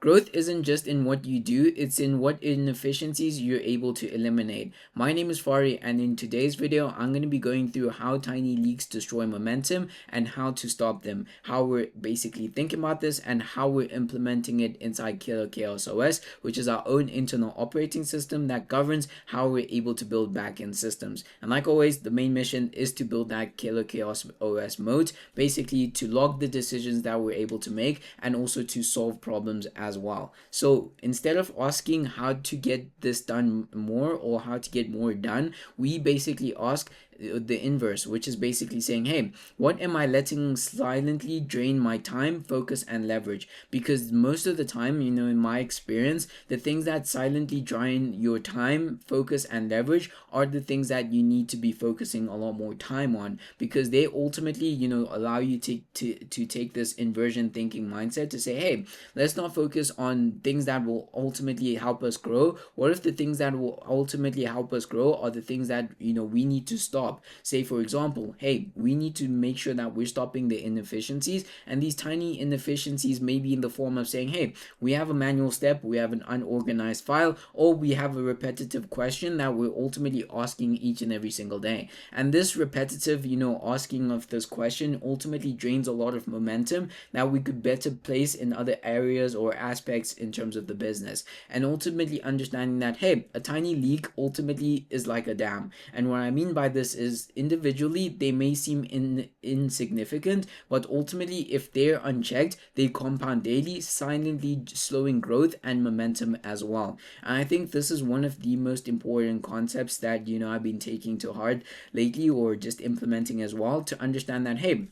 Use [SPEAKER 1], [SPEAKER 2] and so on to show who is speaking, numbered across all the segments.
[SPEAKER 1] Growth isn't just in what you do, it's in what inefficiencies you're able to eliminate. My name is Fari, and in today's video, I'm going to be going through how tiny leaks destroy momentum and how to stop them, how we're basically thinking about this, and how we're implementing it inside Killer Chaos OS, which is our own internal operating system that governs how we're able to build backend systems. And like always, the main mission is to build that Killer Chaos OS mode, basically to log the decisions that we're able to make and also to solve problems as well. So instead of asking how to get this done more or how to get more done, we basically ask the inverse, which is basically saying, hey, what am I letting silently drain my time, focus, and leverage? Because most of the time, in my experience, the things that silently drain your time, focus, and leverage are the things that you need to be focusing a lot more time on, because they ultimately, allow you to take this inversion thinking mindset to say, hey, let's not focus on things that will ultimately help us grow. What if the things that will ultimately help us grow are the things that we need to stop? Say, for example, hey, we need to make sure that we're stopping the inefficiencies, and these tiny inefficiencies may be in the form of saying, hey, we have a manual step, we have an unorganized file, or we have a repetitive question that we're ultimately asking each and every single day. And this repetitive, asking of this question ultimately drains a lot of momentum that we could better place in other areas or aspects in terms of the business. And ultimately understanding that, hey, a tiny leak ultimately is like a dam. And what I mean by this is, individually they may seem insignificant, but ultimately if they're unchecked, they compound daily, silently slowing growth and momentum as well. And I think this is one of the most important concepts that I've been taking to heart lately, or just implementing as well, to understand that, hey,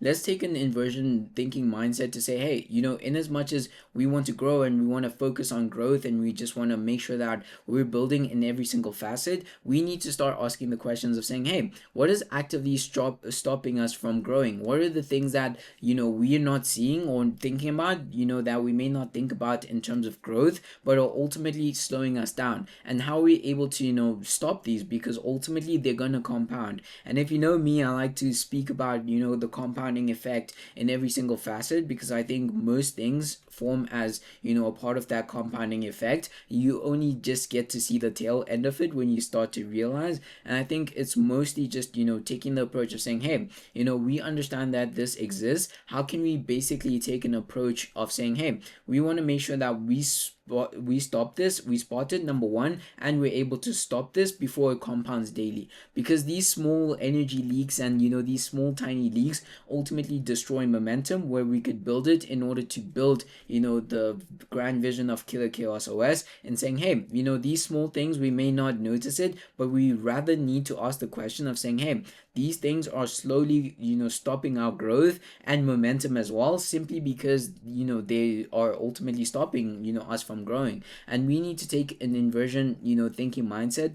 [SPEAKER 1] let's take an inversion thinking mindset to say, hey, in as much as we want to grow and we want to focus on growth and we just want to make sure that we're building in every single facet, we need to start asking the questions of saying, hey, what is actively stopping us from growing? What are the things that we are not seeing or thinking about, that we may not think about in terms of growth, but are ultimately slowing us down? And how are we able to stop these? Because ultimately they're going to compound. And if you know me, I like to speak about the compounding effect in every single facet, because I think most things form as a part of that compounding effect. You only just get to see the tail end of it when you start to realize. And I think it's mostly just taking the approach of saying, hey, we understand that this exists. How can we basically take an approach of saying, hey, we want to make sure that we stop this, we spot it, number one, and we're able to stop this before it compounds daily. Because these small energy leaks and these small tiny leaks ultimately destroy momentum where we could build it in order to build the grand vision of Killer Chaos OS, and saying, hey, these small things, we may not notice it, but we rather need to ask the question of saying, hey, these things are slowly stopping our growth and momentum as well, simply because they are ultimately stopping us from growing. And we need to take an inversion thinking mindset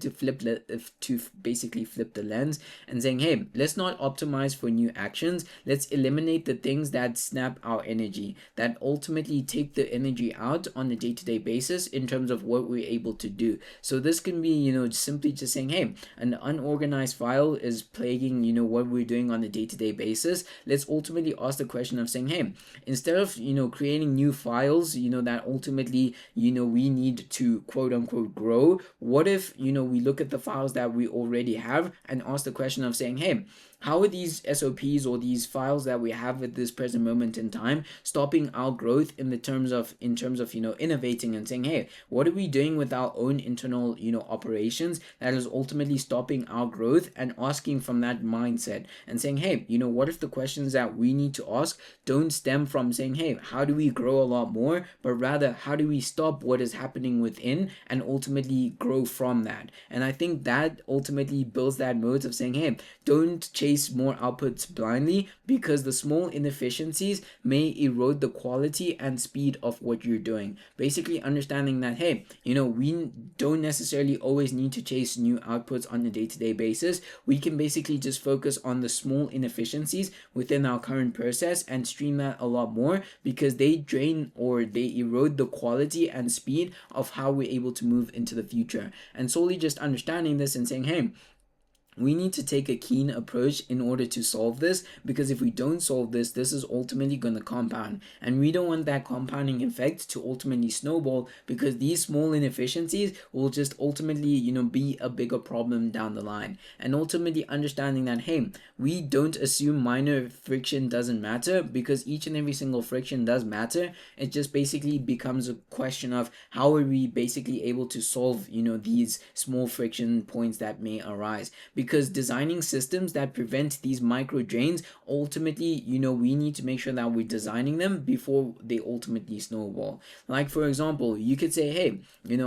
[SPEAKER 1] to basically flip the lens and saying, hey, let's not optimize for new actions, let's eliminate the things that snap our energy, that ultimately take the energy out on a day-to-day basis in terms of what we're able to do. So this can be simply just saying, hey, an unorganized file is plaguing what we're doing on a day-to-day basis. Let's ultimately ask the question of saying, hey, instead of creating new files that ultimately we need to quote unquote grow, what if we look at the files that we already have and ask the question of saying, hey, how are these SOPs or these files that we have at this present moment in time stopping our growth in terms of innovating and saying, hey, what are we doing with our own internal operations that is ultimately stopping our growth? And asking from that mindset and saying, hey, what if the questions that we need to ask don't stem from saying, hey, how do we grow a lot more, but rather how do we stop what is happening within and ultimately grow from that? And I think that ultimately builds that mode of saying, hey, don't chase more outputs blindly, because the small inefficiencies may erode the quality and speed of what you're doing. Basically understanding that, hey, we don't necessarily always need to chase new outputs on a day-to-day basis. We can basically just focus on the small inefficiencies within our current process and stream that a lot more, because they drain or they erode the quality and speed of how we're able to move into the future. And solely just understanding this and saying, hey, we need to take a keen approach in order to solve this, because if we don't solve this, this is ultimately going to compound, and we don't want that compounding effect to ultimately snowball, because these small inefficiencies will just ultimately be a bigger problem down the line. And ultimately understanding that, hey, we don't assume minor friction doesn't matter, because each and every single friction does matter. It just basically becomes a question of how are we basically able to solve these small friction points that may arise, because designing systems that prevent these micro drains, ultimately we need to make sure that we're designing them before they ultimately snowball. Like, for example, you could say, hey,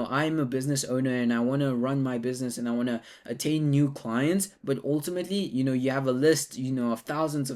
[SPEAKER 1] I'm a business owner and I want to run my business and I want to attain new clients, but ultimately you have a list of thousands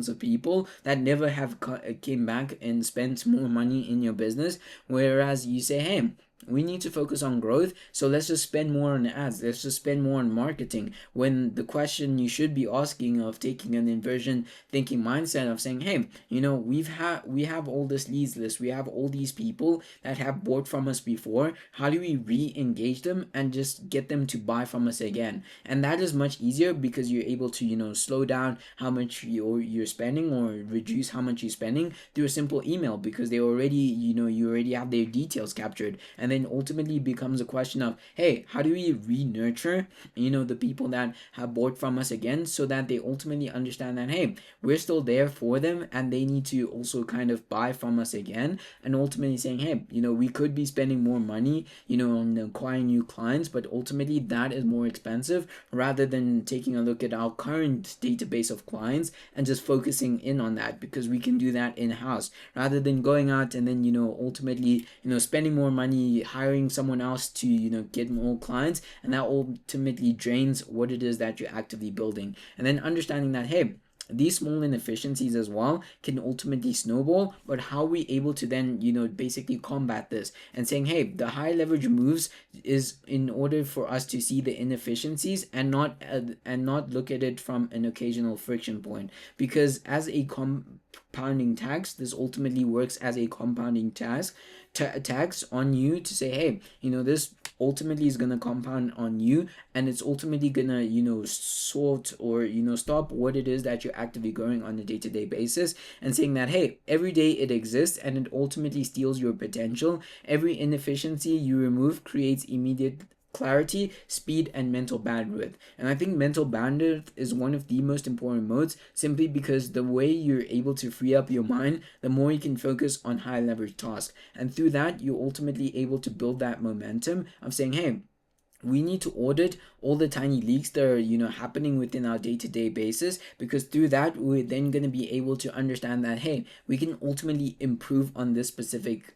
[SPEAKER 1] of people that never have came back and spent more money in your business, whereas you say, hey, we need to focus on growth, so let's just spend more on ads, let's just spend more on marketing, when the question you should be asking of taking an inversion thinking mindset of saying, hey, we have all this leads list, we have all these people that have bought from us before, how do we re-engage them and just get them to buy from us again? And that is much easier, because you're able to slow down how much you're spending, or reduce how much you're spending through a simple email, because they already you already have their details captured. And then ultimately becomes a question of, hey, how do we re-nurture the people that have bought from us again, so that they ultimately understand that, hey, we're still there for them and they need to also kind of buy from us again. And ultimately saying, hey, we could be spending more money on acquiring new clients, but ultimately that is more expensive, rather than taking a look at our current database of clients and just focusing in on that, because we can do that in-house, rather than going out and then ultimately spending more money hiring someone else to get more clients, and that ultimately drains what it is that you're actively building. And then understanding that, hey, these small inefficiencies as well can ultimately snowball, but how are we able to then basically combat this, and saying, hey, the high leverage moves is in order for us to see the inefficiencies and not look at it from an occasional friction point, because as a compounding tax, this ultimately works as a compounding tax on you, to say, hey, this ultimately is going to compound on you, and it's ultimately gonna sort or stop what it is that you're actively going on a day-to-day basis, and saying that, hey, every day it exists and it ultimately steals your potential. Every inefficiency you remove creates immediate clarity, speed, and mental bandwidth. And I think mental bandwidth is one of the most important modes, simply because the way you're able to free up your mind, the more you can focus on high leverage tasks, and through that you're ultimately able to build that momentum of saying, hey, we need to audit all the tiny leaks that are happening within our day-to-day basis, because through that we're then going to be able to understand that, hey, we can ultimately improve on this specific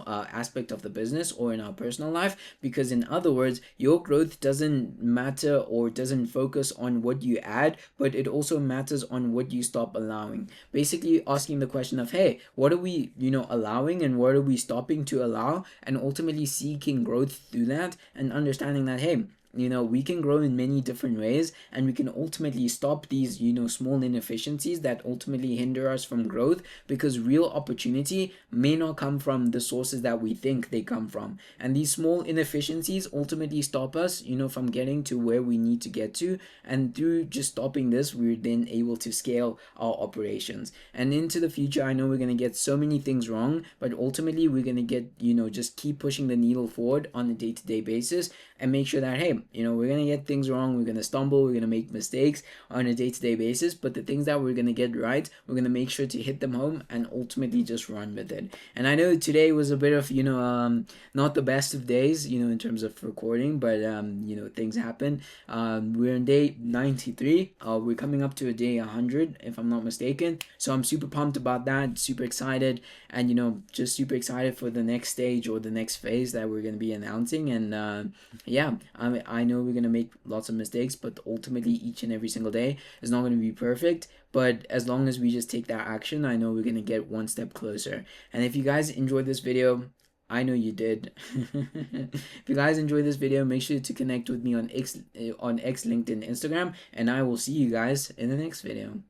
[SPEAKER 1] aspect of the business or in our personal life. Because in other words, your growth doesn't matter or doesn't focus on what you add, but it also matters on what you stop allowing. Basically asking the question of, hey, what are we allowing and what are we stopping to allow, and ultimately seeking growth through that, and understanding that, hey, we can grow in many different ways, and we can ultimately stop these small inefficiencies that ultimately hinder us from growth, because real opportunity may not come from the sources that we think they come from, and these small inefficiencies ultimately stop us from getting to where we need to get to. And through just stopping this, we're then able to scale our operations. And into the future, I know we're going to get so many things wrong, but ultimately we're going to get just keep pushing the needle forward on a day-to-day basis, and make sure that, hey, we're going to get things wrong, we're going to stumble, we're going to make mistakes on a day-to-day basis, but the things that we're going to get right, we're going to make sure to hit them home and ultimately just run with it. And I know today was a bit of not the best of days in terms of recording, but things happen. We're in day 93, we're coming up to a day 100 if I'm not mistaken, so I'm super pumped about that, super excited, and just super excited for the next stage or the next phase that we're going to be announcing. And yeah, I know we're going to make lots of mistakes, but ultimately each and every single day is not going to be perfect. But as long as we just take that action, I know we're going to get one step closer. And if you guys enjoyed this video, I know you did. If you guys enjoyed this video, make sure to connect with me on X, LinkedIn, Instagram, and I will see you guys in the next video.